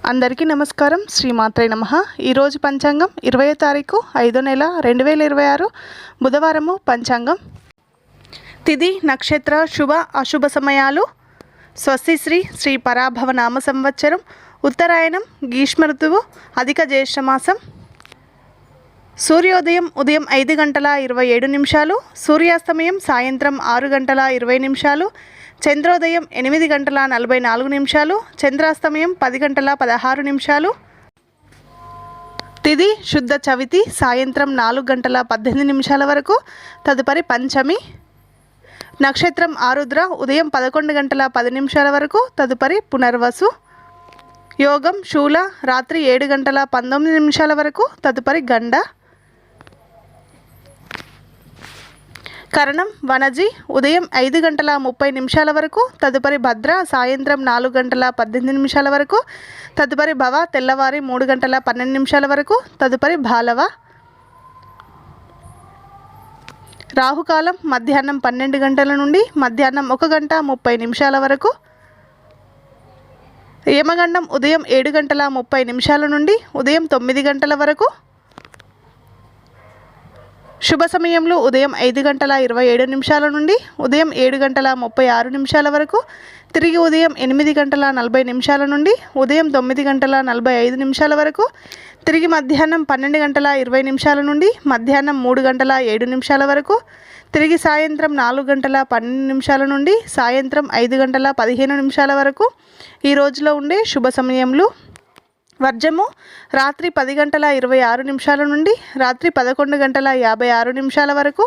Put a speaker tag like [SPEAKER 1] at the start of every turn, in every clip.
[SPEAKER 1] అందరికీ నమస్కారం. శ్రీమాత్రే నమః. ఈరోజు పంచాంగం 20వ తారీఖు 5వ నెల 2026 బుధవారము. పంచాంగం తిథి నక్షత్ర శుభ అశుభ సమయాలు. స్వస్తి శ్రీ పరాభవ నామ సంవత్సరం, ఉత్తరాయణం, గ్రీష్మ ఋతువు, అధిక జ్యేష్ఠమాసం. సూర్యోదయం ఉదయం 5:27, సూర్యాస్తమయం సాయంత్రం 6:20, చంద్రోదయం 8:44, చంద్రాస్తమయం 10:16. తిథి శుద్ధ చవితి సాయంత్రం 4:18 వరకు, తదుపరి పంచమి. నక్షత్రం ఆరుద్ర ఉదయం 11:10 వరకు, తదుపరి పునర్వసు. యోగం శూల రాత్రి 7:19 వరకు, తదుపరి గండ. కరణం వనజి ఉదయం 5:30 వరకు, తదుపరి భద్ర సాయంత్రం 4:18 వరకు, తదుపరి భవ తెల్లవారి 3:12 వరకు, తదుపరి బాలవ. రాహుకాలం మధ్యాహ్నం 12 గంటల నుండి మధ్యాహ్నం 1:30 వరకు. యమగండం ఉదయం 7:30 నుండి ఉదయం 9 గంటల వరకు. శుభ సమయంలో ఉదయం 5:27 నుండి ఉదయం 7:36 వరకు, తిరిగి ఉదయం 8:40 నుండి ఉదయం 9:45 వరకు, తిరిగి మధ్యాహ్నం 12:20 నుండి మధ్యాహ్నం 3:07 వరకు, తిరిగి సాయంత్రం 4:12 నుండి సాయంత్రం 5:15 వరకు. ఈ రోజులో ఉండే శుభ సమయములు: వర్జము రాత్రి 10:26 నుండి రాత్రి 11:56 వరకు.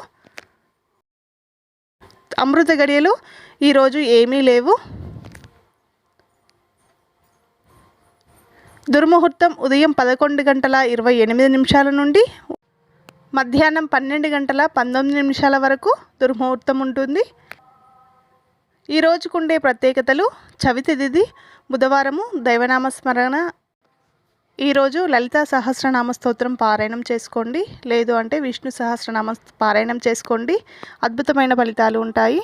[SPEAKER 1] అమృత గడియలు ఈరోజు ఏమీ లేవు. దుర్ముహూర్తం ఉదయం 11:28 నుండి మధ్యాహ్నం 12:19 వరకు దుర్ముహూర్తం ఉంటుంది. ఈ రోజుకుండే ప్రత్యేకతలు: చవితి తిథి బుధవారము, దైవనామస్మరణ. ఈరోజు లలితా సహస్రనామ స్తోత్రం పారాయణం చేసుకోండి, లేదు అంటే విష్ణు సహస్రనామ పారాయణం చేసుకోండి. అద్భుతమైన ఫలితాలు ఉంటాయి.